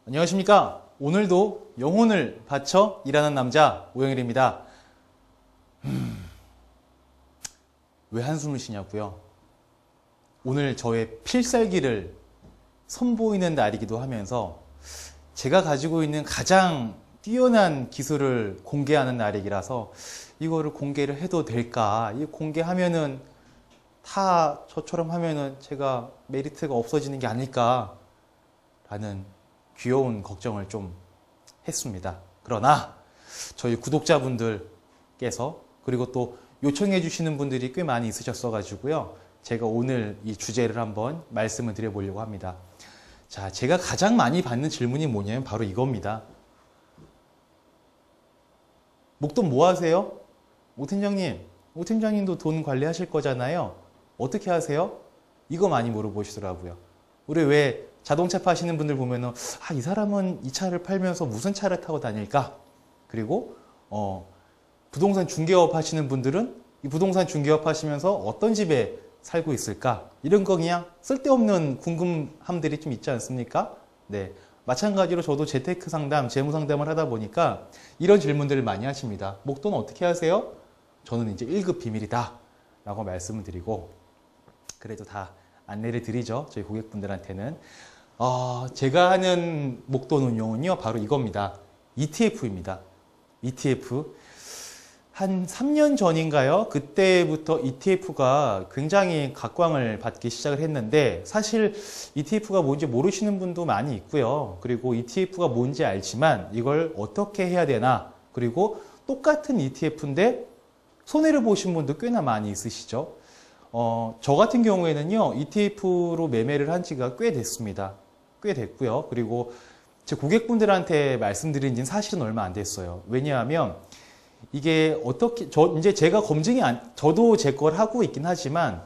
안녕하십니까. 오늘도 영혼을 바쳐 일하는 남자 오영일입니다. 왜 한숨을 쉬냐고요? 오늘 저의 필살기를 선보이는 날이기도 하면서 제가 가지고 있는 가장 뛰어난 기술을 공개하는 날이라서 이거를 공개를 해도 될까? 이 공개하면은 다 저처럼 하면은 제가 메리트가 없어지는 게 아닐까? 라는 귀여운 걱정을 좀 했습니다. 그러나 저희 구독자분들께서 그리고 또 요청해 주시는 분들이 꽤 많이 있으셨어 가지고요. 제가 오늘 이 주제를 한번 말씀을 드려보려고 합니다. 자, 제가 가장 많이 받는 질문이 뭐냐면 바로 이겁니다. 목돈 뭐 하세요? 오 팀장님도 돈 관리하실 거잖아요. 어떻게 하세요? 이거 많이 물어보시더라고요. 우리 왜 자동차 파시는 분들 보면은 이 사람은 이 차를 팔면서 무슨 차를 타고 다닐까? 그리고 부동산 중개업 하시는 분들은 이 부동산 중개업 하시면서 어떤 집에 살고 있을까? 이런 거 그냥 쓸데없는 궁금함들이 좀 있지 않습니까? 네. 마찬가지로 저도 재테크 상담, 재무 상담을 하다 보니까 이런 질문들을 많이 하십니다. 목돈 어떻게 하세요? 저는 이제 1급 비밀이다 라고 말씀을 드리고 그래도 다 안내를 드리죠. 저희 고객분들한테는. 제가 하는 목돈 운용은요, 바로 이겁니다. ETF입니다. ETF. 한 3년 전인가요? 그때부터 ETF가 굉장히 각광을 받기 시작을 했는데, 사실 ETF가 뭔지 모르시는 분도 많이 있고요. 그리고 ETF가 뭔지 알지만 이걸 어떻게 해야 되나, 그리고 똑같은 ETF인데 손해를 보신 분도 꽤나 많이 있으시죠. 저 같은 경우에는요, ETF로 매매를 한 지가 꽤 됐습니다. 꽤 됐고요. 그리고 제 고객분들한테 말씀드린 지는 사실은 얼마 안 됐어요. 왜냐하면 이게 어떻게, 이제 제가 저도 제 걸 하고 있긴 하지만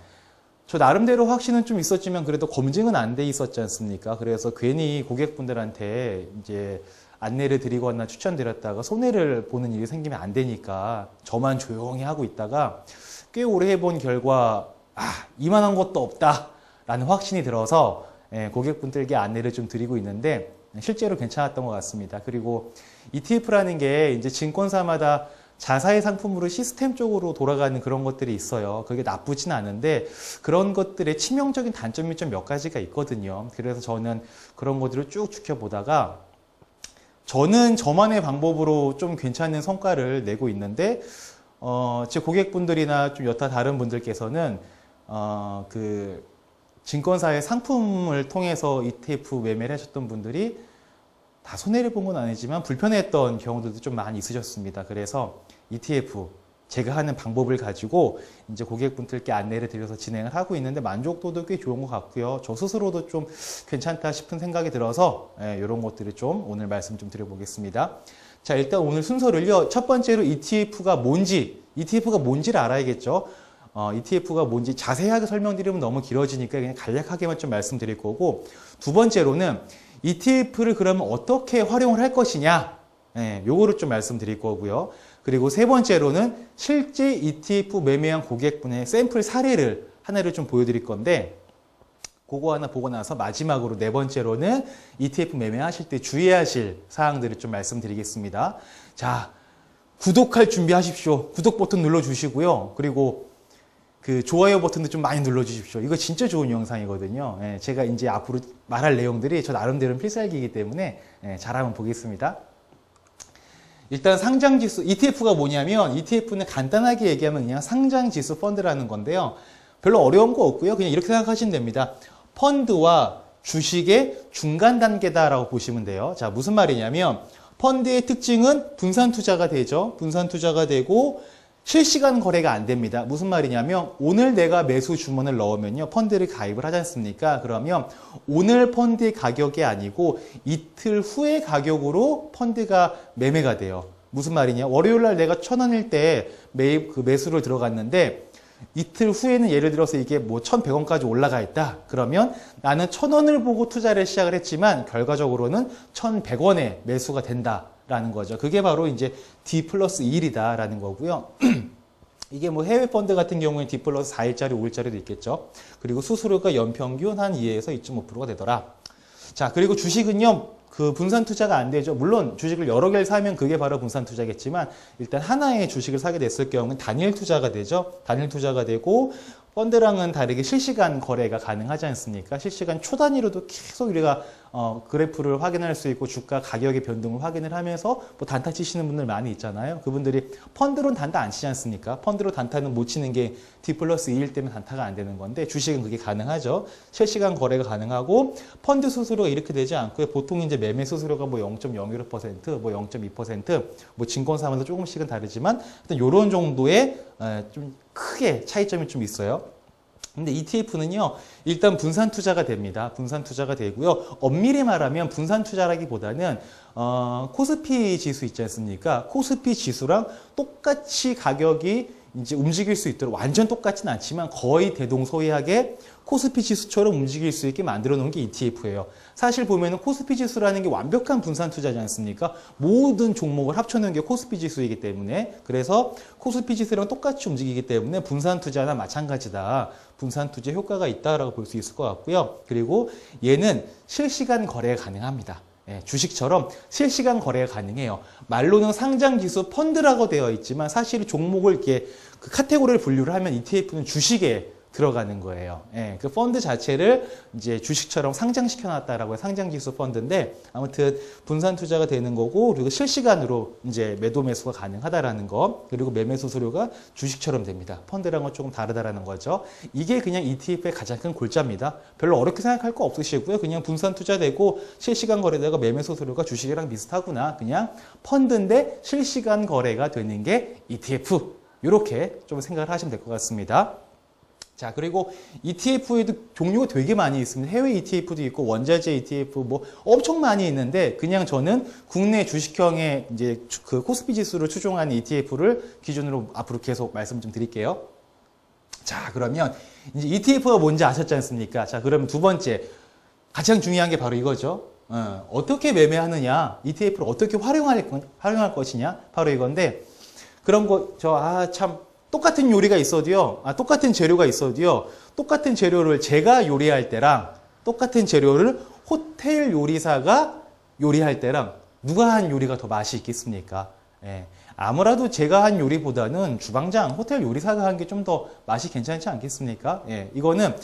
저 나름대로 확신은 좀 있었지만 그래도 검증은 안 돼 있었지 않습니까? 그래서 괜히 고객분들한테 이제 안내를 드리거나 추천드렸다가 손해를 보는 일이 생기면 안 되니까 저만 조용히 하고 있다가 꽤 오래 해본 결과 이만한 것도 없다라는 확신이 들어서 고객분들께 안내를 좀 드리고 있는데 실제로 괜찮았던 것 같습니다. 그리고 ETF라는 게 이제 증권사마다 자사의 상품으로 시스템적으로 돌아가는 그런 것들이 있어요. 그게 나쁘진 않은데 그런 것들의 치명적인 단점이 좀 몇 가지가 있거든요. 그래서 저는 그런 것들을 쭉 지켜보다가 저는 저만의 방법으로 좀 괜찮은 성과를 내고 있는데 제 고객분들이나 좀 여타 다른 분들께서는 그 증권사의 상품을 통해서 ETF 매매를 하셨던 분들이 다 손해를 본 건 아니지만 불편했던 경우들도 좀 많이 있으셨습니다. 그래서 ETF 제가 하는 방법을 가지고 이제 고객분들께 안내를 드려서 진행을 하고 있는데 만족도도 꽤 좋은 것 같고요. 저 스스로도 좀 괜찮다 싶은 생각이 들어서 이런 것들을 좀 오늘 말씀 좀 드려보겠습니다. 자, 일단 오늘 순서를요. 첫 번째로 ETF가 뭔지를 알아야겠죠. ETF가 뭔지 자세하게 설명드리면 너무 길어지니까 그냥 간략하게만 좀 말씀드릴 거고, 두 번째로는 ETF를 그러면 어떻게 활용을 할 것이냐, 요거를 좀 말씀드릴 거고요. 그리고 세 번째로는 실제 ETF 매매한 고객분의 샘플 사례를 하나를 좀 보여드릴 건데, 그거 하나 보고 나서 마지막으로 네 번째로는 ETF 매매하실 때 주의하실 사항들을 좀 말씀드리겠습니다. 자, 구독할 준비하십시오. 구독 버튼 눌러주시고요. 그리고 그 좋아요 버튼도 좀 많이 눌러주십시오. 이거 진짜 좋은 영상이거든요. 제가 이제 앞으로 말할 내용들이 저 나름대로는 필살기이기 때문에 잘 한번 보겠습니다. 일단 상장지수, ETF가 뭐냐면 ETF는 간단하게 얘기하면 그냥 상장지수 펀드라는 건데요. 별로 어려운 거 없고요. 그냥 이렇게 생각하시면 됩니다. 펀드와 주식의 중간 단계다라고 보시면 돼요. 자, 무슨 말이냐면 펀드의 특징은 분산 투자가 되죠. 분산 투자가 되고 실시간 거래가 안 됩니다. 무슨 말이냐면 오늘 내가 매수 주문을 넣으면요. 펀드를 가입을 하지 않습니까? 그러면 오늘 펀드의 가격이 아니고 이틀 후의 가격으로 펀드가 매매가 돼요. 무슨 말이냐? 월요일 날 내가 1,000원일 때 매수를 들어갔는데 이틀 후에는 예를 들어서 이게 뭐 1,100원까지 올라가 있다. 그러면 나는 1,000원을 보고 투자를 시작을 했지만 결과적으로는 1,100원에 매수가 된다. 라는 거죠. 그게 바로 이제 D 플러스 1이다 라는 거고요. 이게 뭐 해외 펀드 같은 경우에 D 플러스 4일짜리, 5일짜리도 있겠죠. 그리고 수수료가 연평균 한 2에서 2.5%가 되더라. 자, 그리고 주식은요, 그 분산 투자가 안 되죠. 물론 주식을 여러 개를 사면 그게 바로 분산 투자겠지만 일단 하나의 주식을 사게 됐을 경우는 단일 투자가 되죠. 단일 투자가 되고 펀드랑은 다르게 실시간 거래가 가능하지 않습니까? 실시간 초단위로도 계속 우리가 그래프를 확인할 수 있고 주가 가격의 변동을 확인을 하면서 뭐 단타 치시는 분들 많이 있잖아요. 그분들이 펀드로는 단타 안 치지 않습니까? 펀드로 단타는 못 치는 게 D+2일 때문에 단타가 안 되는 건데 주식은 그게 가능하죠. 실시간 거래가 가능하고 펀드 수수료가 이렇게 되지 않고요. 보통 이제 매매 수수료가 뭐 0.01%, 뭐 0.2%, 뭐 증권사마다 조금씩은 다르지만 이런 정도의 좀 크게 차이점이 좀 있어요. 근데 ETF는요, 일단 분산 투자가 됩니다. 분산 투자가 되고요. 엄밀히 말하면 분산 투자라기보다는 코스피 지수 있지 않습니까? 코스피 지수랑 똑같이 가격이 이제 움직일 수 있도록 완전 똑같진 않지만 거의 대동소이하게 코스피 지수처럼 움직일 수 있게 만들어 놓은 게 ETF예요. 사실 보면은 코스피 지수라는 게 완벽한 분산 투자지 않습니까? 모든 종목을 합쳐놓은 게 코스피 지수이기 때문에 그래서 코스피 지수랑 똑같이 움직이기 때문에 분산 투자나 마찬가지다. 분산 투자 효과가 있다라고 볼 수 있을 것 같고요. 그리고 얘는 실시간 거래가 가능합니다. 예, 주식처럼 실시간 거래가 가능해요. 말로는 상장지수 펀드라고 되어 있지만 사실 종목을 이렇게 그 카테고리를 분류를 하면 ETF는 주식에 들어가는 거예요. 예, 그 펀드 자체를 이제 주식처럼 상장시켜 놨다라고 해서 상장지수 펀드인데 아무튼 분산 투자가 되는 거고 그리고 실시간으로 이제 매도 매수가 가능하다라는 거 그리고 매매 수수료가 주식처럼 됩니다. 펀드랑은 조금 다르다라는 거죠. 이게 그냥 ETF의 가장 큰 골자입니다. 별로 어렵게 생각할 거 없으시고요. 그냥 분산 투자되고 실시간 거래되고 매매 수수료가 주식이랑 비슷하구나. 그냥 펀드인데 실시간 거래가 되는 게 ETF. 이렇게 좀 생각을 하시면 될 것 같습니다. 자, 그리고 ETF에도 종류가 되게 많이 있습니다. 해외 ETF도 있고 원자재 ETF 뭐 엄청 많이 있는데 그냥 저는 국내 주식형의 이제 그 코스피 지수를 추종하는 ETF를 기준으로 앞으로 계속 말씀 좀 드릴게요. 자, 그러면 이제 ETF가 뭔지 아셨지 않습니까? 자, 그러면 두 번째 가장 중요한 게 바로 이거죠. 어떻게 매매하느냐, ETF를 어떻게 활용할 것이냐, 바로 이건데 그런 거 참. 똑같은 요리가 있어도요, 똑같은 재료가 있어도요, 똑같은 재료를 제가 요리할 때랑 똑같은 재료를 호텔 요리사가 요리할 때랑 누가 한 요리가 더 맛이 있겠습니까? 예. 아무래도 제가 한 요리보다는 주방장, 호텔 요리사가 한 게 좀 더 맛이 괜찮지 않겠습니까? 예. 이거는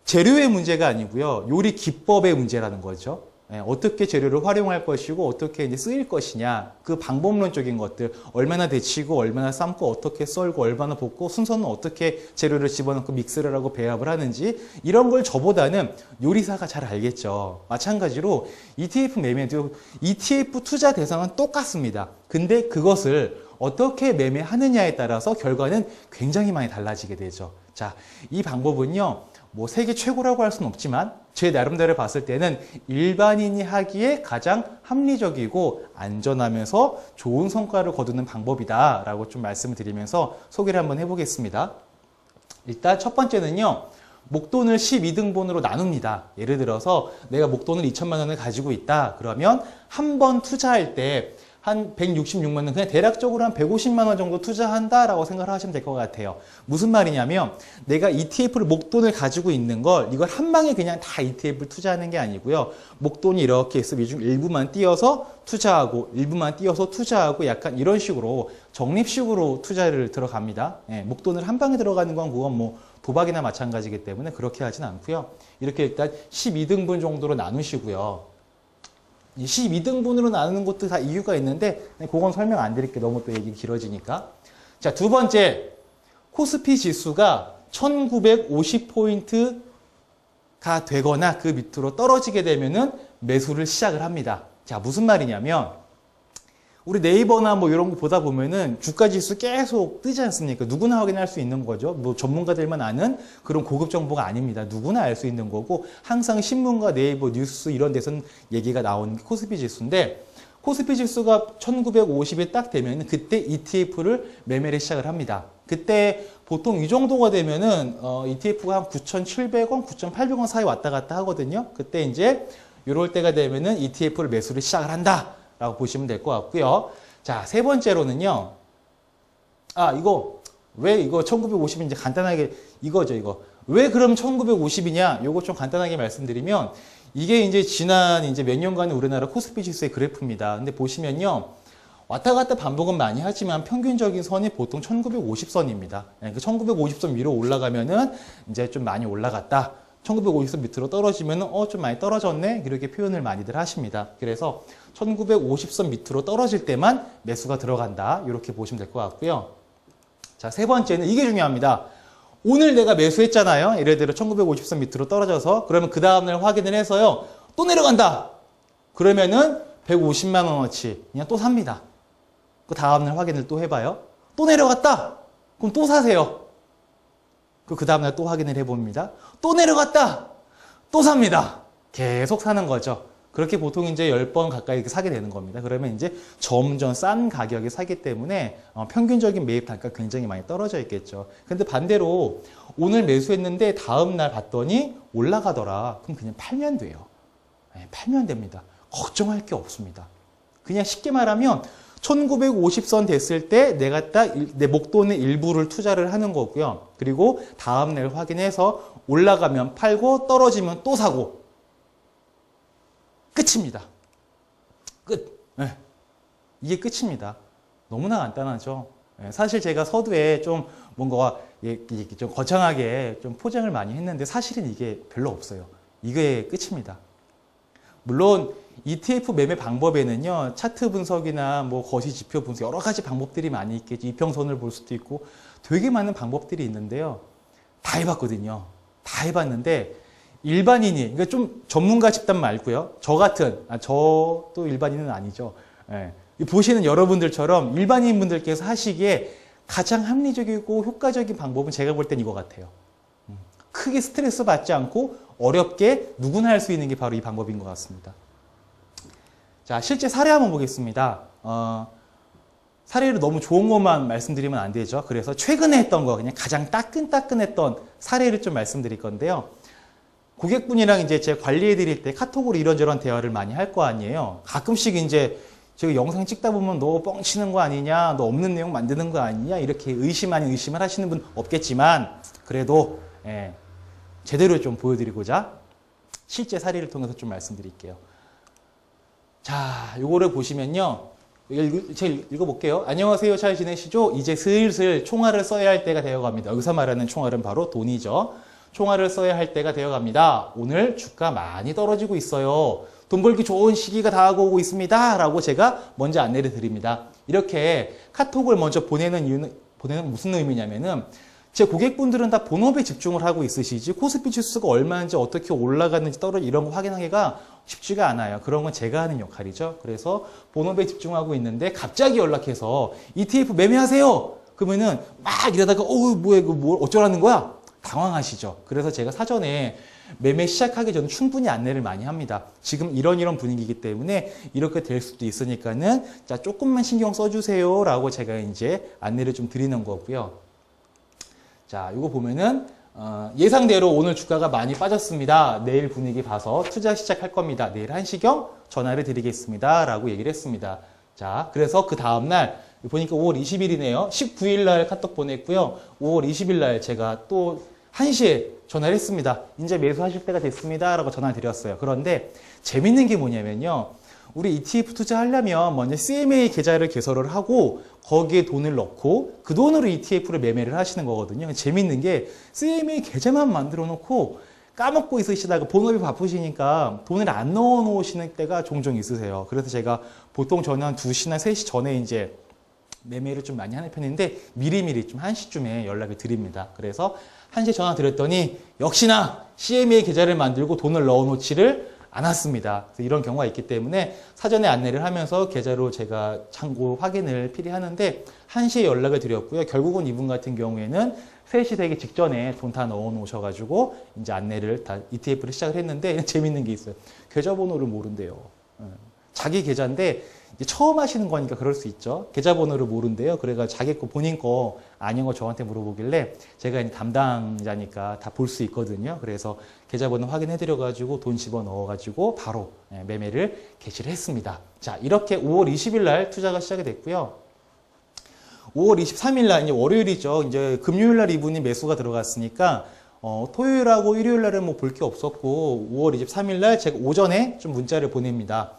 재료의 문제가 아니고요, 요리 기법의 문제라는 거죠. 예, 어떻게 재료를 활용할 것이고 어떻게 이제 쓰일 것이냐 그 방법론적인 것들 얼마나 데치고 얼마나 삶고 어떻게 썰고 얼마나 볶고 순서는 어떻게 재료를 집어넣고 믹스를 하고 배합을 하는지 이런 걸 저보다는 요리사가 잘 알겠죠. 마찬가지로 ETF 매매도 ETF 투자 대상은 똑같습니다. 근데 그것을 어떻게 매매하느냐에 따라서 결과는 굉장히 많이 달라지게 되죠. 자, 이 방법은요. 뭐 세계 최고라고 할 수는 없지만 제 나름대로 봤을 때는 일반인이 하기에 가장 합리적이고 안전하면서 좋은 성과를 거두는 방법이다라고 좀 말씀을 드리면서 소개를 한번 해보겠습니다. 일단 첫 번째는요. 목돈을 12등분으로 나눕니다. 예를 들어서 내가 목돈을 2천만 원을 가지고 있다. 그러면 한 번 투자할 때 한 166만 원, 그냥 대략적으로 한 150만 원 정도 투자한다라고 생각을 하시면 될 것 같아요. 무슨 말이냐면 내가 ETF를 목돈을 가지고 있는 걸 이걸 한 방에 그냥 다 ETF를 투자하는 게 아니고요. 목돈이 이렇게 있으면 이 중 일부만 띄어서 투자하고 일부만 띄어서 투자하고 약간 이런 식으로 적립식으로 투자를 들어갑니다. 예, 목돈을 한 방에 들어가는 건 그건 뭐 도박이나 마찬가지이기 때문에 그렇게 하진 않고요. 이렇게 일단 12등분 정도로 나누시고요. 12등분으로 나누는 것도 다 이유가 있는데 그건 설명 안 드릴게요. 너무 또 얘기 길어지니까. 자, 두 번째 코스피 지수가 1950포인트가 되거나 그 밑으로 떨어지게 되면은 매수를 시작을 합니다. 자, 무슨 말이냐면 우리 네이버나 뭐 이런 거 보다 보면은 주가 지수 계속 뜨지 않습니까? 누구나 확인할 수 있는 거죠. 뭐 전문가들만 아는 그런 고급 정보가 아닙니다. 누구나 알 수 있는 거고 항상 신문과 네이버 뉴스 이런 데서는 얘기가 나오는 게 코스피 지수인데 코스피 지수가 1950에 딱 되면 그때 ETF를 매매를 시작을 합니다. 그때 보통 이 정도가 되면은 ETF가 한 9,700원, 9,800원 사이 왔다 갔다 하거든요. 그때 이제 이럴 때가 되면은 ETF를 매수를 시작을 한다. 라고 보시면 될 것 같고요. 자, 세 번째로는요. 이거 왜 이거 1950이 이제 간단하게 이거죠, 이거. 왜 그럼 1950이냐? 요거 좀 간단하게 말씀드리면 이게 이제 지난 이제 몇 년간의 우리나라 코스피 지수의 그래프입니다. 근데 보시면요. 왔다 갔다 반복은 많이 하지만 평균적인 선이 보통 1950선입니다. 그 1950선 위로 올라가면은 이제 좀 많이 올라갔다. 1950선 밑으로 떨어지면은 좀 많이 떨어졌네. 이렇게 표현을 많이들 하십니다. 그래서 1950선 밑으로 떨어질 때만 매수가 들어간다. 이렇게 보시면 될 것 같고요. 자, 세 번째는 이게 중요합니다. 오늘 내가 매수했잖아요. 예를 들어 1950선 밑으로 떨어져서 그러면 그 다음날 확인을 해서요. 또 내려간다. 그러면은 150만 원어치 그냥 또 삽니다. 그 다음날 확인을 또 해봐요. 또 내려갔다. 그럼 또 사세요. 그 다음날 또 확인을 해봅니다. 또 내려갔다. 또 삽니다. 계속 사는 거죠. 그렇게 보통 이제 10번 가까이 이렇게 사게 되는 겁니다. 그러면 이제 점점 싼 가격에 사기 때문에 평균적인 매입 단가가 굉장히 많이 떨어져 있겠죠. 근데 반대로 오늘 매수했는데 다음날 봤더니 올라가더라. 그럼 그냥 팔면 돼요. 네, 팔면 됩니다. 걱정할 게 없습니다. 그냥 쉽게 말하면 1950선 됐을 때 내가 딱 내 목돈의 일부를 투자를 하는 거고요. 그리고 다음날 확인해서 올라가면 팔고 떨어지면 또 사고 끝입니다. 끝. 네. 이게 끝입니다. 너무나 간단하죠. 네. 사실 제가 서두에 좀 뭔가 좀 거창하게 좀 포장을 많이 했는데 사실은 이게 별로 없어요. 이게 끝입니다. 물론 ETF 매매 방법에는요, 차트 분석이나 뭐 거시 지표 분석 여러 가지 방법들이 많이 있겠죠. 이평선을 볼 수도 있고 되게 많은 방법들이 있는데요. 다 해봤거든요. 다 해봤는데 일반인이, 그러니까 좀 전문가 집단 말고요. 저 같은, 저도 일반인은 아니죠. 예. 보시는 여러분들처럼 일반인 분들께서 하시기에 가장 합리적이고 효과적인 방법은 제가 볼 땐 이거 같아요. 크게 스트레스 받지 않고 어렵게 누구나 할 수 있는 게 바로 이 방법인 것 같습니다. 자, 실제 사례 한번 보겠습니다. 사례를 너무 좋은 것만 말씀드리면 안 되죠. 그래서 최근에 했던 거, 그냥 가장 따끈따끈했던 사례를 좀 말씀드릴 건데요. 고객분이랑 이제 제가 관리해 드릴 때 카톡으로 이런저런 대화를 많이 할 거 아니에요. 가끔씩 이제 제가 영상 찍다 보면 너 뻥치는 거 아니냐, 너 없는 내용 만드는 거 아니냐, 이렇게 의심 아닌 의심을 하시는 분 없겠지만, 그래도, 제대로 좀 보여드리고자 실제 사례를 통해서 좀 말씀드릴게요. 자, 요거를 보시면요. 제가 읽어볼게요. 안녕하세요. 잘 지내시죠? 이제 슬슬 총알을 써야 할 때가 되어갑니다. 여기서 말하는 총알은 바로 돈이죠. 총알을 써야 할 때가 되어갑니다. 오늘 주가 많이 떨어지고 있어요. 돈 벌기 좋은 시기가 다가오고 있습니다. 라고 제가 먼저 안내를 드립니다. 이렇게 카톡을 먼저 보내는 무슨 의미냐면은 제 고객분들은 다 본업에 집중을 하고 있으시지 코스피 지수가 얼마인지 어떻게 올라갔는지 떨어지는지 이런 거 확인하기가 쉽지가 않아요. 그런 건 제가 하는 역할이죠. 그래서 본업에 집중하고 있는데 갑자기 연락해서 ETF 매매하세요. 그러면은 막 이러다가 뭐야 이거 뭐 어쩌라는 거야? 당황하시죠. 그래서 제가 사전에 매매 시작하기 전에 충분히 안내를 많이 합니다. 지금 이런 분위기이기 때문에 이렇게 될 수도 있으니까는 자 조금만 신경 써주세요라고 제가 이제 안내를 좀 드리는 거고요. 자, 이거 보면은 예상대로 오늘 주가가 많이 빠졌습니다. 내일 분위기 봐서 투자 시작할 겁니다. 내일 1시경 전화를 드리겠습니다. 라고 얘기를 했습니다. 자, 그래서 그 다음날 보니까 5월 20일이네요. 19일 날 카톡 보냈고요. 5월 20일 날 제가 또 1시에 전화를 했습니다. 이제 매수하실 때가 됐습니다. 라고 전화를 드렸어요. 그런데 재밌는 게 뭐냐면요. 우리 ETF 투자하려면 먼저 CMA 계좌를 개설을 하고 거기에 돈을 넣고 그 돈으로 ETF를 매매를 하시는 거거든요. 재밌는 게 CMA 계좌만 만들어 놓고 까먹고 있으시다가 본업이 바쁘시니까 돈을 안 넣어 놓으시는 때가 종종 있으세요. 그래서 제가 보통 저는 한 2시나 3시 전에 이제 매매를 좀 많이 하는 편인데 미리미리 좀 1시쯤에 연락을 드립니다. 그래서 1시에 전화 드렸더니 역시나 CMA 계좌를 만들고 돈을 넣어 놓지를 않았습니다. 이런 경우가 있기 때문에 사전에 안내를 하면서 계좌로 제가 참고 확인을 필히 하는데 1시에 연락을 드렸고요. 결국은 이분 같은 경우에는 3시 되기 직전에 돈 다 넣어 놓으셔가지고 이제 안내를 다 ETF를 시작을 했는데 재밌는 게 있어요. 계좌번호를 모른대요. 자기 계좌인데 이제 처음 하시는 거니까 그럴 수 있죠. 계좌번호를 모른대요. 그래가지고 자기 거 본인 거 아닌 거 저한테 물어보길래 제가 이제 담당자니까 다 볼 수 있거든요. 그래서 계좌번호 확인해드려가지고 돈 집어 넣어가지고 바로 매매를 개시를 했습니다. 자, 이렇게 5월 20일 날 투자가 시작이 됐고요. 5월 23일 날 이제 월요일이죠. 이제 금요일 날 이분이 매수가 들어갔으니까 토요일하고 일요일 날은 뭐 볼 게 없었고 5월 23일 날 제가 오전에 좀 문자를 보냅니다.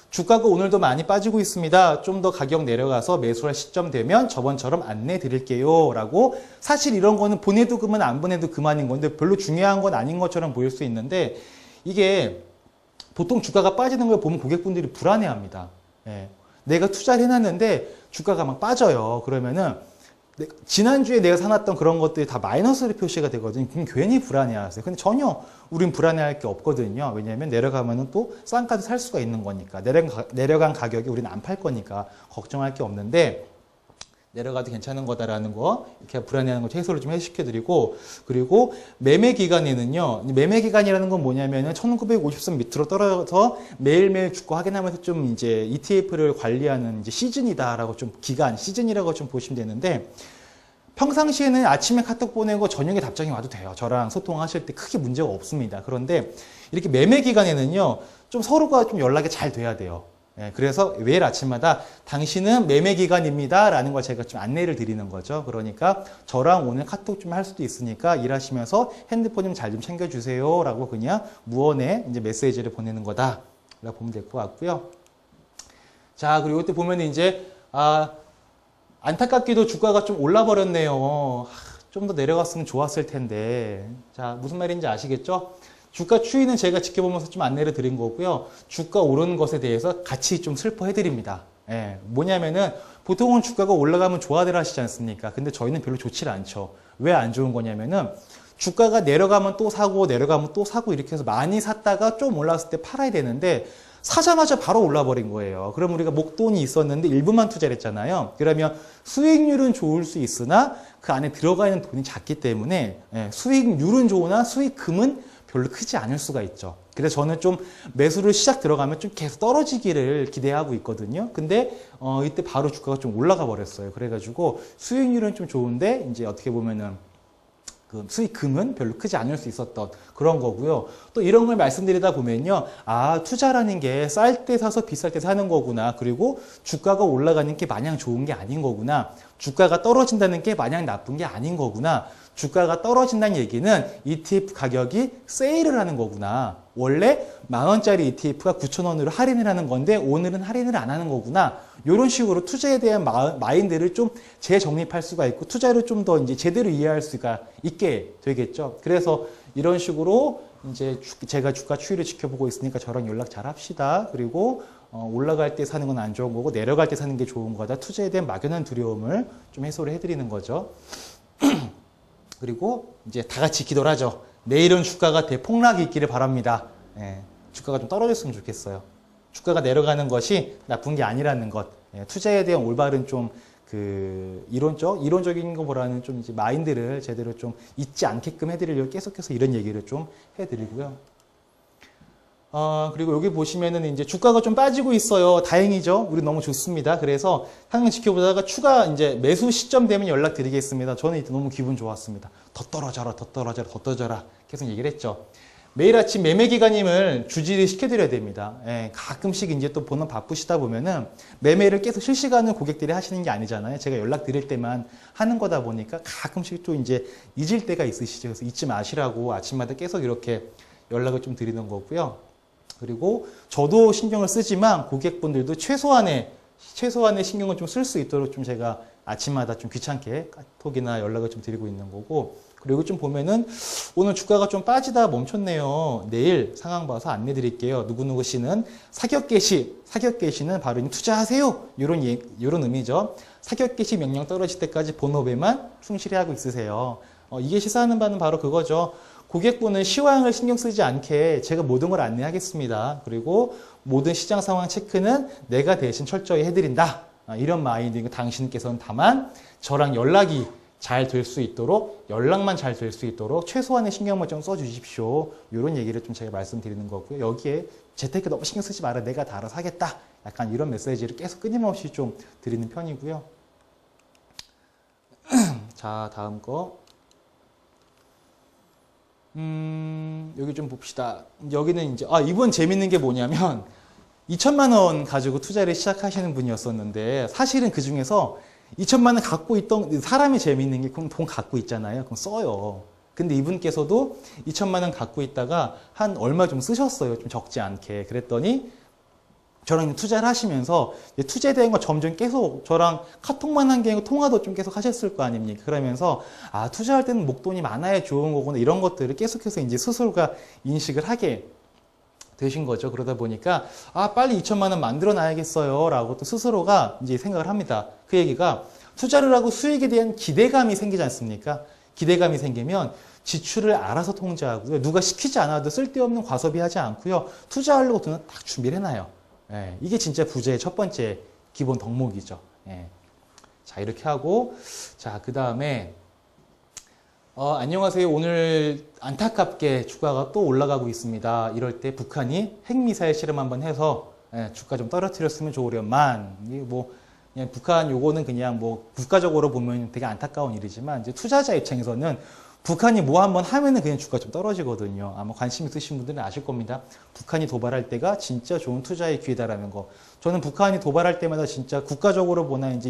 주가가 오늘도 많이 빠지고 있습니다. 좀 더 가격 내려가서 매수할 시점 되면 저번처럼 안내 드릴게요. 라고 사실 이런 거는 보내도 그만 안 보내도 그만인 건데 별로 중요한 건 아닌 것처럼 보일 수 있는데 이게 보통 주가가 빠지는 걸 보면 고객분들이 불안해합니다. 예. 내가 투자를 해놨는데 주가가 막 빠져요. 그러면은 지난주에 내가 사놨던 그런 것들이 다 마이너스로 표시가 되거든요. 그럼 괜히 불안해하세요. 근데 전혀 우린 불안해할 게 없거든요. 왜냐하면 내려가면은 또 싼 가도 살 수가 있는 거니까. 내려간 가격이 우리는 안 팔 거니까 걱정할 게 없는데 내려가도 괜찮은 거다라는 거 이렇게 불안해하는 거 해소를 좀 해시켜드리고 그리고 매매 기간에는요. 매매 기간이라는 건 뭐냐면은 1950선 밑으로 떨어져서 매일매일 주가 확인하면서 좀 이제 ETF를 관리하는 이제 시즌이다라고 좀 시즌이라고 좀 보시면 되는데 평상시에는 아침에 카톡 보내고 저녁에 답장이 와도 돼요. 저랑 소통하실 때 크게 문제가 없습니다. 그런데 이렇게 매매 기간에는요. 좀 서로가 좀 연락이 잘 돼야 돼요. 예, 그래서 매일 아침마다 당신은 매매 기간입니다 라는 걸 제가 좀 안내를 드리는 거죠. 그러니까 저랑 오늘 카톡 좀 할 수도 있으니까 일하시면서 핸드폰 좀 잘 좀 챙겨주세요 라고 그냥 무언의 이제 메시지를 보내는 거다 라고 보면 될 것 같고요. 자, 그리고 이때 보면 이제 안타깝게도 주가가 좀 올라 버렸네요. 좀 더 내려갔으면 좋았을 텐데. 자, 무슨 말인지 아시겠죠? 주가 추이는 제가 지켜보면서 좀 안내를 드린 거고요. 주가 오르는 것에 대해서 같이 좀 슬퍼해드립니다. 예, 뭐냐면은 보통은 주가가 올라가면 좋아들 하시지 않습니까? 근데 저희는 별로 좋지 않죠. 왜 안 좋은 거냐면은 주가가 내려가면 또 사고 내려가면 또 사고 이렇게 해서 많이 샀다가 좀 올랐을 때 팔아야 되는데 사자마자 바로 올라버린 거예요. 그럼 우리가 목돈이 있었는데 일부만 투자를 했잖아요. 그러면 수익률은 좋을 수 있으나 그 안에 들어가 있는 돈이 작기 때문에 수익률은 좋으나 수익금은 별로 크지 않을 수가 있죠. 그래서 저는 좀 매수를 시작 들어가면 좀 계속 떨어지기를 기대하고 있거든요. 근데 이때 바로 주가가 좀 올라가 버렸어요. 그래가지고 수익률은 좀 좋은데 이제 어떻게 보면은 그 수익금은 별로 크지 않을 수 있었던 그런 거고요. 또 이런 걸 말씀드리다 보면요. 투자라는 게 쌀 때 사서 비쌀 때 사는 거구나. 그리고 주가가 올라가는 게 마냥 좋은 게 아닌 거구나. 주가가 떨어진다는 게 마냥 나쁜 게 아닌 거구나. 주가가 떨어진다는 얘기는 ETF 가격이 세일을 하는 거구나. 원래 10,000원짜리 ETF가 9,000원으로 할인을 하는 건데 오늘은 할인을 안 하는 거구나. 이런 식으로 투자에 대한 마인드를 좀 재정립할 수가 있고 투자를 좀 더 이제 제대로 이해할 수가 있게 되겠죠. 그래서 이런 식으로 이제 제가 주가 추이를 지켜보고 있으니까 저랑 연락 잘 합시다. 그리고 올라갈 때 사는 건 안 좋은 거고 내려갈 때 사는 게 좋은 거다. 투자에 대한 막연한 두려움을 좀 해소를 해드리는 거죠. 그리고 이제 다 같이 기도를 하죠. 내일은 주가가 대폭락이 있기를 바랍니다. 예, 주가가 좀 떨어졌으면 좋겠어요. 주가가 내려가는 것이 나쁜 게 아니라는 것. 예, 투자에 대한 올바른 좀 이론적인 것보다는 좀 이제 마인드를 제대로 좀 잊지 않게끔 해드리려고 계속해서 이런 얘기를 좀 해드리고요. 그리고 여기 보시면은 이제 주가가 좀 빠지고 있어요. 다행이죠. 우리 너무 좋습니다. 그래서 항상 지켜보다가 추가 이제 매수 시점 되면 연락드리겠습니다. 저는 이때 너무 기분 좋았습니다. 더 떨어져라, 더 떨어져라, 더 떨어져라. 계속 얘기를 했죠. 매일 아침 매매 기간임을 주지를 시켜드려야 됩니다. 예, 가끔씩 이제 또 보는 바쁘시다 보면은 매매를 계속 실시간으로 고객들이 하시는 게 아니잖아요. 제가 연락드릴 때만 하는 거다 보니까 가끔씩 또 이제 잊을 때가 있으시죠. 그래서 잊지 마시라고 아침마다 계속 이렇게 연락을 좀 드리는 거고요. 그리고 저도 신경을 쓰지만 고객분들도 최소한의 신경을 좀 쓸 수 있도록 좀 제가 아침마다 좀 귀찮게 카톡이나 연락을 좀 드리고 있는 거고 그리고 좀 보면은 오늘 주가가 좀 빠지다 멈췄네요. 내일 상황 봐서 안내 드릴게요. 누구누구 씨는 사격 개시는 바로 투자하세요. 이런 의미죠. 사격 개시 명령 떨어질 때까지 본업에만 충실히 하고 있으세요. 이게 시사하는 바는 바로 그거죠. 고객분은 시황을 신경 쓰지 않게 제가 모든 걸 안내하겠습니다. 그리고 모든 시장 상황 체크는 내가 대신 철저히 해드린다. 이런 마인드이고 당신께서는 다만 저랑 연락이 잘 될 수 있도록 연락만 잘 될 수 있도록 최소한의 신경을 좀 써주십시오. 이런 얘기를 좀 제가 말씀드리는 거고요. 여기에 재테크 너무 신경 쓰지 마라. 내가 다 알아서 하겠다. 약간 이런 메시지를 계속 끊임없이 좀 드리는 편이고요. 자, 다음 거. 여기 좀 봅시다. 여기는 이제, 이번 재밌는 게 뭐냐면, 2천만 원 가지고 투자를 시작하시는 분이었었는데, 사실은 그 중에서 2천만 원 갖고 있던, 사람이 재밌는 게, 그럼 돈 갖고 있잖아요. 그럼 써요. 근데 이분께서도 2천만 원 갖고 있다가 한 얼마 좀 쓰셨어요. 좀 적지 않게. 그랬더니 저랑 투자를 하시면서 투자에 대한 거 점점 계속 저랑 카톡만 한 게 아니고 통화도 좀 계속 하셨을 거 아닙니까? 그러면서 아, 투자할 때는 목돈이 많아야 좋은 거구나. 이런 것들을 계속해서 이제 스스로가 인식을 하게 되신 거죠. 그러다 보니까 아, 빨리 2천만 원 만들어 놔야겠어요. 라고 또 스스로가 이제 생각을 합니다. 그 얘기가 투자를 하고 수익에 대한 기대감이 생기지 않습니까? 기대감이 생기면 지출을 알아서 통제하고요. 누가 시키지 않아도 쓸데없는 과소비 하지 않고요. 투자하려고 돈은 딱 준비를 해놔요. 예, 이게 진짜 부자의 첫 번째 기본 덕목이죠. 예. 자, 이렇게 하고, 자, 그 다음에, 안녕하세요. 오늘 안타깝게 주가가 또 올라가고 있습니다. 이럴 때 북한이 핵미사일 실험 한번 해서, 예, 주가 좀 떨어뜨렸으면 좋으련만, 이게 뭐, 그냥 북한 요거는 그냥 뭐, 국가적으로 보면 되게 안타까운 일이지만, 이제 투자자 입장에서는 북한이 뭐 한번 하면은 그냥 주가 좀 떨어지거든요. 아마 관심 있으신 분들은 아실 겁니다. 북한이 도발할 때가 진짜 좋은 투자의 기회다라는 거. 저는 북한이 도발할 때마다 진짜 국가적으로 보나 이제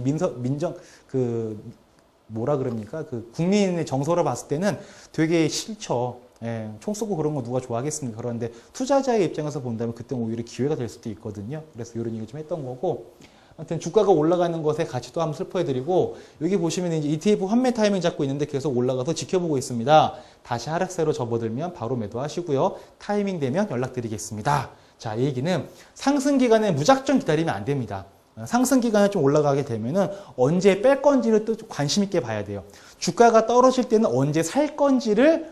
뭐라 그럽니까? 그 국민의 정서로 봤을 때는 되게 싫죠. 예, 총 쏘고 그런 거 누가 좋아하겠습니까? 그런데 투자자의 입장에서 본다면 그때 오히려 기회가 될 수도 있거든요. 그래서 이런 얘기 좀 했던 거고. 아무튼 주가가 올라가는 것에 같이 또 한번 슬퍼해드리고, 여기 보시면 이제 ETF 환매 타이밍 잡고 있는데 계속 올라가서 지켜보고 있습니다. 다시 하락세로 접어들면 바로 매도하시고요. 타이밍 되면 연락드리겠습니다. 자, 이 얘기는 상승 기간에 무작정 기다리면 안 됩니다. 상승 기간에 좀 올라가게 되면은 언제 뺄 건지를 또 관심 있게 봐야 돼요. 주가가 떨어질 때는 언제 살 건지를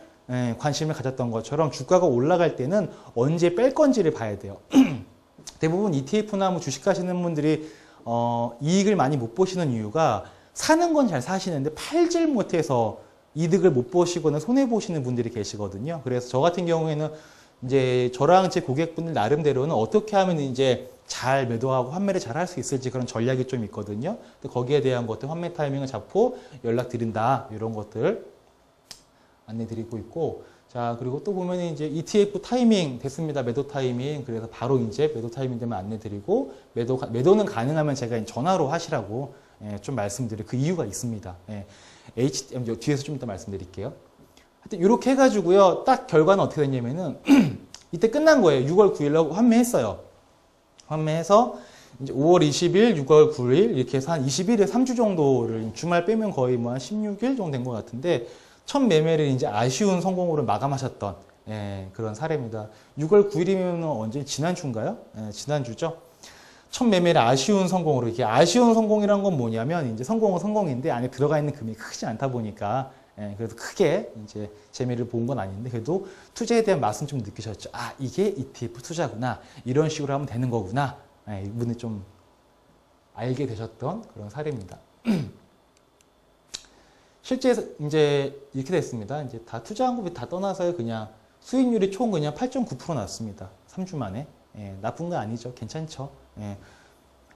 관심을 가졌던 것처럼 주가가 올라갈 때는 언제 뺄 건지를 봐야 돼요. 대부분 ETF나 뭐 주식 하시는 분들이 이익을 많이 못 보시는 이유가 사는 건 잘 사시는데 팔질 못해서 이득을 못 보시거나 손해 보시는 분들이 계시거든요. 그래서 저 같은 경우에는 이제 저랑 제 고객분들 나름대로는 어떻게 하면 이제 잘 매도하고 환매를 잘 할 수 있을지 그런 전략이 좀 있거든요. 거기에 대한 것들 환매 타이밍을 잡고 연락드린다 이런 것들 안내드리고 있고. 자, 그리고 또 보면 이제 ETF 타이밍 됐습니다. 매도 타이밍. 그래서 바로 이제 매도 타이밍 되면 안내드리고, 매도는 가능하면 제가 전화로 하시라고 좀 말씀드릴 그 이유가 있습니다. 뒤에서 좀 이따 말씀드릴게요. 하여튼 이렇게 해가지고요. 딱 결과는 어떻게 됐냐면은, 이때 끝난 거예요. 6월 9일날 환매했어요. 환매해서 이제 5월 20일, 6월 9일 이렇게 해서 한 20일에 3주 정도를 주말 빼면 거의 뭐 한 16일 정도 된 것 같은데, 첫 매매를 이제 아쉬운 성공으로 마감하셨던 그런 사례입니다. 6월 9일이면 언제? 지난주인가요? 지난주죠. 첫 매매를 아쉬운 성공으로. 이게 아쉬운 성공이란 건 뭐냐면 이제 성공은 성공인데 안에 들어가 있는 금액이 크지 않다 보니까 그래도 크게 이제 재미를 본 건 아닌데 그래도 투자에 대한 맛은 좀 느끼셨죠. 아, 이게 ETF 투자구나. 이런 식으로 하면 되는 거구나. 이분이 좀 알게 되셨던 그런 사례입니다. 실제 이제 이렇게 됐습니다. 이제 다 투자한 거 다 떠나서요. 그냥 수익률이 총 그냥 8.9% 났습니다. 3주 만에. 나쁜 거 아니죠. 괜찮죠.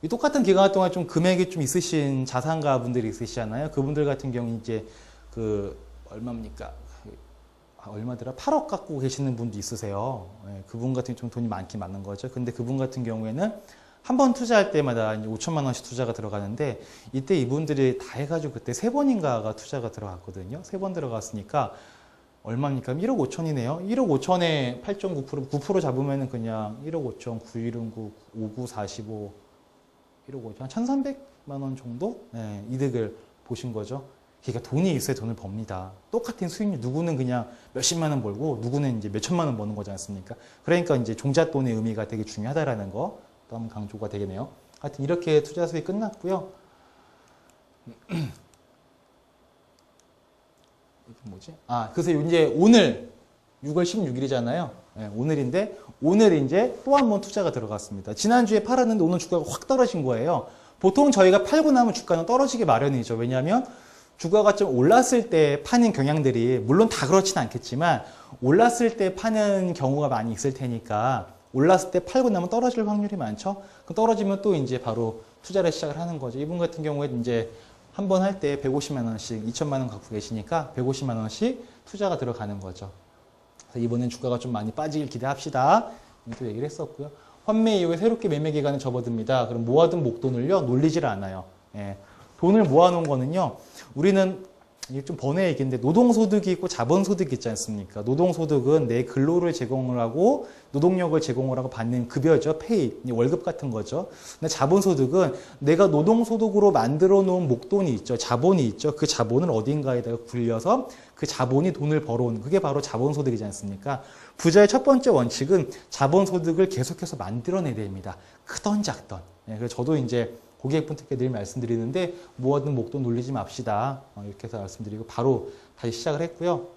이 똑같은 기간 동안 좀 금액이 좀 있으신 자산가 분들이 있으시잖아요. 그분들 같은 경우 이제 그 얼마입니까? 얼마더라? 8억 갖고 계시는 분도 있으세요. 그분 같은 경우 좀 돈이 많긴 많은 거죠. 근데 그분 같은 경우에는 한 번 투자할 때마다 이제 5천만 원씩 투자가 들어가는데 이때 이분들이 다 해가지고 그때 3번인가가 투자가 들어갔거든요. 3번 들어갔으니까 얼마입니까? 1억 5천이네요. 1억 5천에 8.9%, 9% 잡으면은 그냥 1억 5천, 919, 59, 45, 1억 5천, 한 1,300만 원 정도 이득을 보신 거죠. 그러니까 돈이 있어야 돈을 법니다. 똑같은 수익률, 누구는 그냥 몇십만 원 벌고 누구는 이제 몇천만 원 버는 거지 않습니까? 그러니까 이제 종잣돈의 의미가 되게 중요하다라는 거. 또 한번 강조가 되겠네요. 하여튼 이렇게 투자 수익 끝났고요. 이게 뭐지? 아, 그래서 이제 오늘 6월 16일이잖아요. 오늘인데 오늘 이제 또 한 번 투자가 들어갔습니다. 지난주에 팔았는데 오늘 주가가 확 떨어진 거예요. 보통 저희가 팔고 나면 주가는 떨어지기 마련이죠. 왜냐하면 주가가 좀 올랐을 때 파는 경향들이 물론 다 그렇진 않겠지만 올랐을 때 파는 경우가 많이 있을 테니까 올랐을 때 팔고 나면 떨어질 확률이 많죠. 그럼 떨어지면 또 이제 바로 투자를 시작을 하는 거죠. 이분 같은 경우에 이제 한 번 할 때 150만 원씩 2천만 원 갖고 계시니까 150만 원씩 투자가 들어가는 거죠. 그래서 이번엔 주가가 좀 많이 빠지길 기대합시다. 또 얘기를 했었고요. 환매 이후에 새롭게 매매 기간에 접어듭니다. 그럼 모아둔 목돈을요 놀리질 않아요. 돈을 모아놓은 거는요 우리는 이게 좀 번외 얘기인데 노동소득이 있고 자본소득이 있지 않습니까? 노동소득은 내 근로를 제공을 하고 노동력을 제공을 하고 받는 급여죠. 페이, 월급 같은 거죠. 근데 자본소득은 내가 노동소득으로 만들어 놓은 목돈이 있죠. 자본이 있죠. 그 자본을 어딘가에다가 굴려서 그 자본이 돈을 벌어오는 그게 바로 자본소득이지 않습니까? 부자의 첫 번째 원칙은 자본소득을 계속해서 만들어내야 됩니다. 크던 작던. 그래서 저도 이제 고객분들께 늘 말씀드리는데 모아둔 목돈 놀리지 맙시다. 이렇게 해서 말씀드리고 바로 다시 시작을 했고요.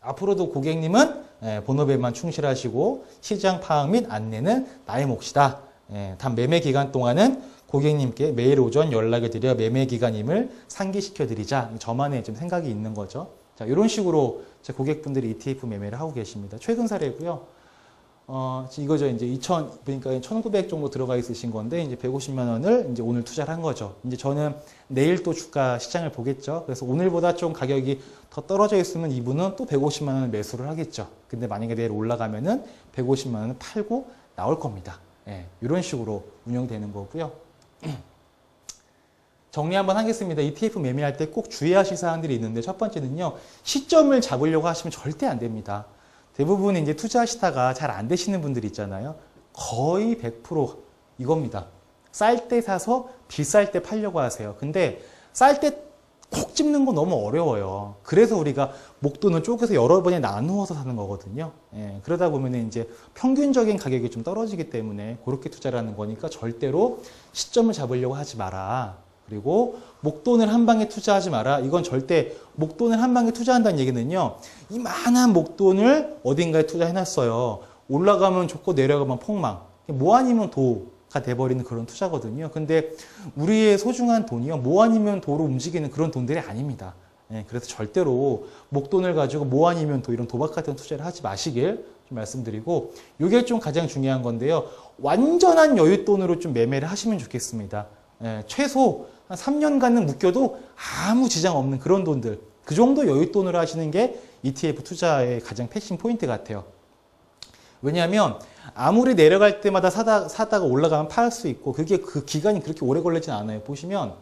앞으로도 고객님은 본업에만 충실하시고 시장 파악 및 안내는 나의 몫이다. 단 매매 기간 동안은 고객님께 매일 오전 연락을 드려 매매 기간임을 상기시켜 드리자. 저만의 좀 생각이 있는 거죠. 자, 이런 식으로 제 고객분들이 ETF 매매를 하고 계십니다. 최근 사례고요. 이거죠. 이제 1900 정도 들어가 있으신 건데, 이제 150만 원을 이제 오늘 투자를 한 거죠. 이제 저는 내일 또 주가 시장을 보겠죠. 그래서 오늘보다 좀 가격이 더 떨어져 있으면 이분은 또 150만 원을 매수를 하겠죠. 근데 만약에 내일 올라가면은 150만 원을 팔고 나올 겁니다. 이런 식으로 운영되는 거고요. 정리 한번 하겠습니다. ETF 매매할 때 꼭 주의하실 사항들이 있는데, 첫 번째는요, 시점을 잡으려고 하시면 절대 안 됩니다. 대부분 이제 투자하시다가 잘 안 되시는 분들이 있잖아요. 거의 100% 이겁니다. 쌀 때 사서 비쌀 때 팔려고 하세요. 근데 쌀 때 콕 집는 거 너무 어려워요. 그래서 우리가 목돈을 쪼개서 여러 번에 나누어서 사는 거거든요. 그러다 보면 이제 평균적인 가격이 좀 떨어지기 때문에 그렇게 투자를 하는 거니까 절대로 시점을 잡으려고 하지 마라. 그리고 목돈을 한 방에 투자하지 마라. 이건 절대 목돈을 한 방에 투자한다는 얘기는요. 이만한 목돈을 어딘가에 투자해놨어요. 올라가면 좋고 내려가면 폭망. 뭐 아니면 도가 돼버리는 그런 투자거든요. 근데 우리의 소중한 돈이요. 뭐 아니면 도로 움직이는 그런 돈들이 아닙니다. 그래서 절대로 목돈을 가지고 뭐 아니면 도 이런 도박 같은 투자를 하지 마시길 좀 말씀드리고, 이게 좀 가장 중요한 건데요. 완전한 여윳돈으로 좀 매매를 하시면 좋겠습니다. 최소 한 3년간은 묶여도 아무 지장 없는 그런 돈들, 그 정도 여윳돈으로 하시는 게 ETF 투자의 가장 핵심 포인트 같아요. 왜냐하면 아무리 내려갈 때마다 사다가 올라가면 팔 수 있고, 그게 그 기간이 그렇게 오래 걸리진 않아요. 보시면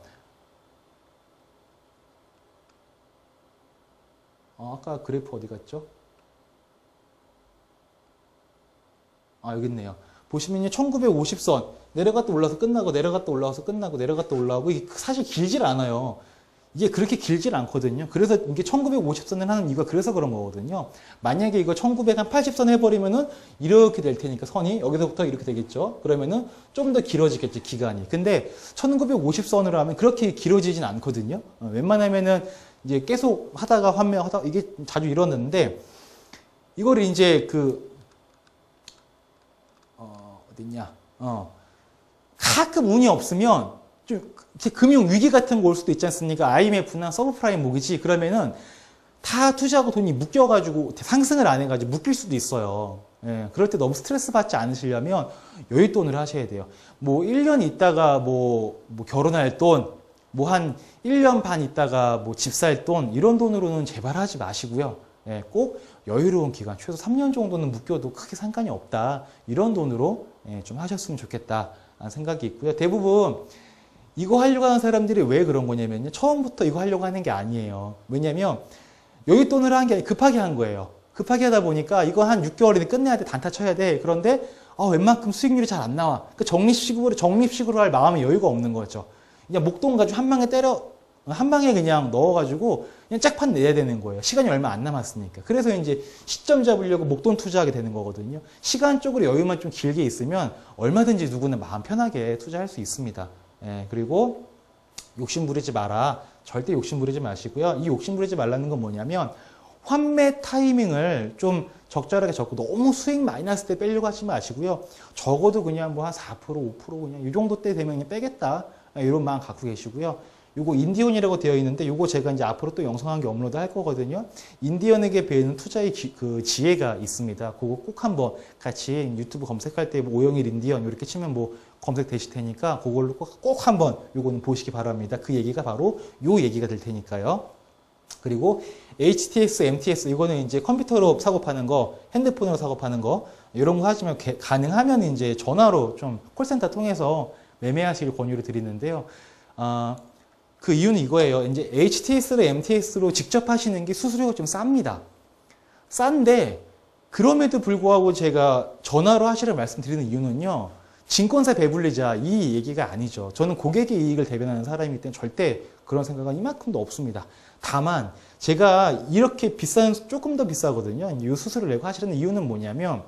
아까 그래프 어디 갔죠? 여기 있네요. 보시면요, 1950선 내려갔다 올라서 끝나고 내려갔다 올라와서 끝나고 내려갔다 올라오고, 이게 사실 길질 않아요. 이게 그렇게 길질 않거든요. 그래서 이게 1950선을 하는 이유가 그래서 그런 거거든요. 만약에 이거 1980선 해버리면은 이렇게 될 테니까 선이 여기서부터 이렇게 되겠죠. 그러면은 좀 더 길어지겠지, 기간이. 근데 1950선으로 하면 그렇게 길어지진 않거든요. 웬만하면은 이제 계속 하다가 환매하다 이게 자주 이러는데, 이거를 이제 어딨냐? 가끔 운이 없으면 좀 금융 위기 같은 거 올 수도 있지 않습니까? IMF나 서브프라임 모기지. 그러면은 다 투자하고 돈이 묶여가지고 상승을 안 해가지고 묶일 수도 있어요. 그럴 때 너무 스트레스 받지 않으시려면 여윳돈을 하셔야 돼요. 뭐 1년 있다가 뭐 결혼할 돈, 뭐 한 1년 반 있다가 뭐 집 살 돈, 이런 돈으로는 제발 하지 마시고요. 꼭 여유로운 기간, 최소 3년 정도는 묶여도 크게 상관이 없다. 이런 돈으로 좀 하셨으면 좋겠다 생각이 있고요. 대부분 이거 하려고 하는 사람들이 왜 그런 거냐면요. 처음부터 이거 하려고 하는 게 아니에요. 왜냐면 여윳돈을 한 게 급하게 한 거예요. 급하게 하다 보니까 이거 한 6개월이면 끝내야 돼. 단타 쳐야 돼. 그런데 웬만큼 수익률이 잘 안 나와. 그 적립식으로 할 마음의 여유가 없는 거죠. 그냥 목돈 가지고 한 방에 그냥 넣어가지고 그냥 짝판 내야 되는 거예요. 시간이 얼마 안 남았으니까. 그래서 이제 시점 잡으려고 목돈 투자하게 되는 거거든요. 시간적으로 여유만 좀 길게 있으면 얼마든지 누구는 마음 편하게 투자할 수 있습니다. 그리고 욕심 부리지 마라. 절대 욕심 부리지 마시고요. 이 욕심 부리지 말라는 건 뭐냐면, 환매 타이밍을 좀 적절하게 적고 너무 수익 많이 났을 때 빼려고 하지 마시고요. 적어도 그냥 뭐 한 4%, 5% 그냥 이 정도 때 되면 그냥 빼겠다. 이런 마음 갖고 계시고요. 요거 인디언이라고 되어 있는데, 요거 제가 이제 앞으로 또 영상 한 개 업로드 할 거거든요. 인디언에게 배우는 투자의 그 지혜가 있습니다. 그거 꼭 한번 같이 유튜브 검색할 때 뭐 오영일 인디언 이렇게 치면 뭐 검색되실 테니까 그걸로 꼭 한번 요거는 보시기 바랍니다. 그 얘기가 바로 요 얘기가 될 테니까요. 그리고 HTX, MTX 이거는 이제 컴퓨터로 사고 파는 거, 핸드폰으로 사고 파는 거 이런 거 하시면 가능하면 이제 전화로 좀 콜센터 통해서 매매하시길 권유를 드리는데요. 그 이유는 이거예요. 이제 HTS로 MTS로 직접 하시는 게 수수료가 좀 쌉니다. 싼데 그럼에도 불구하고 제가 전화로 하시라고 말씀드리는 이유는요. 증권사 배불리자 이 얘기가 아니죠. 저는 고객의 이익을 대변하는 사람이기 때문에 절대 그런 생각은 이만큼도 없습니다. 다만 제가 이렇게 조금 더 비싸거든요. 이 수수료를 내고 하시는 이유는 뭐냐면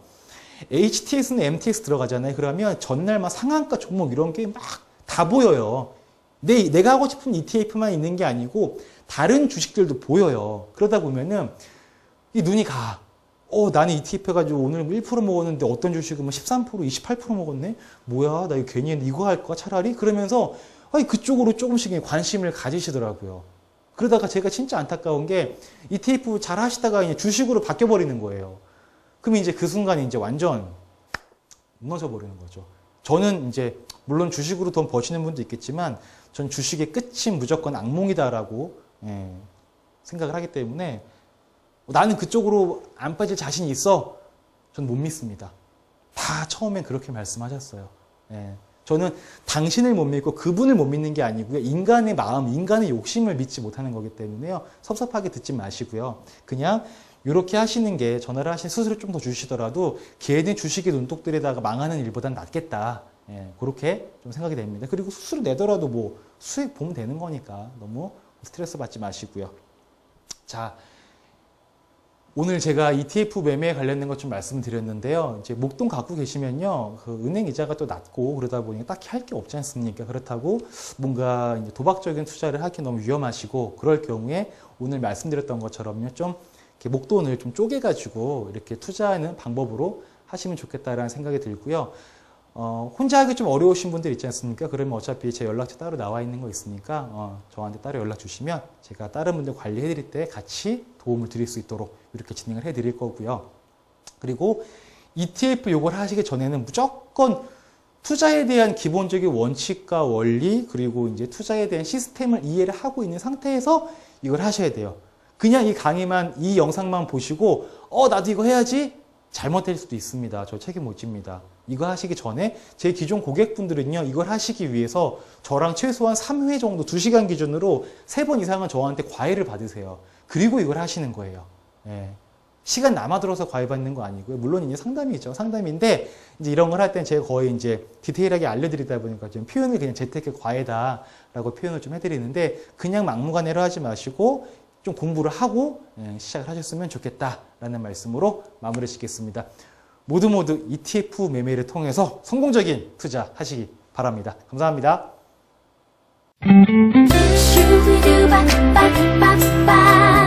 HTS는 MTS 들어가잖아요. 그러면 전날 막 상한가 종목 이런 게 막 다 보여요. 내가 하고 싶은 ETF만 있는 게 아니고 다른 주식들도 보여요. 그러다 보면은 이 눈이 가. 나는 ETF 해가지고 오늘 1% 먹었는데 어떤 주식은 뭐 13%, 28% 먹었네? 뭐야, 나 이거 괜히 했는데 이거 할까, 차라리? 그러면서, 그쪽으로 조금씩 관심을 가지시더라고요. 그러다가 제가 진짜 안타까운 게 ETF 잘 하시다가 그냥 주식으로 바뀌어버리는 거예요. 그럼 이제 그 순간 이제 완전 무너져 버리는 거죠. 저는 이제, 물론 주식으로 돈 버시는 분도 있겠지만, 전 주식의 끝이 무조건 악몽이다라고, 생각을 하기 때문에, 나는 그쪽으로 안 빠질 자신이 있어? 전 못 믿습니다. 다 처음엔 그렇게 말씀하셨어요. 저는 당신을 못 믿고 그분을 못 믿는 게 아니고요. 인간의 마음, 인간의 욕심을 믿지 못하는 거기 때문에요. 섭섭하게 듣지 마시고요. 그냥 이렇게 하시는 게 전화를 하신 수수료 좀 더 주시더라도 걔네 주식의 눈독들에다가 망하는 일보단 낫겠다. 그렇게 좀 생각이 됩니다. 그리고 수수료 내더라도 뭐 수익 보면 되는 거니까 너무 스트레스 받지 마시고요. 자, 오늘 제가 ETF 매매에 관련된 것 좀 말씀드렸는데요. 이제 목돈 갖고 계시면요, 그 은행 이자가 또 낮고 그러다 보니까 딱히 할 게 없지 않습니까? 그렇다고 뭔가 이제 도박적인 투자를 하기 너무 위험하시고 그럴 경우에 오늘 말씀드렸던 것처럼요, 좀 이렇게 목돈을 좀 쪼개가지고 이렇게 투자하는 방법으로 하시면 좋겠다라는 생각이 들고요. 혼자 하기 좀 어려우신 분들 있지 않습니까? 그러면 어차피 제 연락처 따로 나와 있는 거 있으니까 저한테 따로 연락 주시면 제가 다른 분들 관리해 드릴 때 같이 도움을 드릴 수 있도록 이렇게 진행을 해 드릴 거고요. 그리고 ETF 요걸 하시기 전에는 무조건 투자에 대한 기본적인 원칙과 원리 그리고 이제 투자에 대한 시스템을 이해를 하고 있는 상태에서 이걸 하셔야 돼요. 그냥 이 강의만 이 영상만 보시고 나도 이거 해야지 잘못될 수도 있습니다. 저 책임 못 집니다. 이거 하시기 전에 제 기존 고객분들은요, 이걸 하시기 위해서 저랑 최소한 3회 정도 2시간 기준으로 3번 이상은 저한테 과외를 받으세요. 그리고 이걸 하시는 거예요. 시간 남아들어서 과외 받는 거 아니고요. 물론 이제 상담이죠. 상담인데 이제 이런 걸 할 땐 제가 거의 이제 디테일하게 알려드리다 보니까 좀 표현을 그냥 재테크 과외다라고 표현을 좀 해드리는데 그냥 막무가내로 하지 마시고 좀 공부를 하고 시작을 하셨으면 좋겠다라는 말씀으로 마무리 짓겠습니다. 모두 ETF 매매를 통해서 성공적인 투자 하시기 바랍니다. 감사합니다. 슈비두박박박박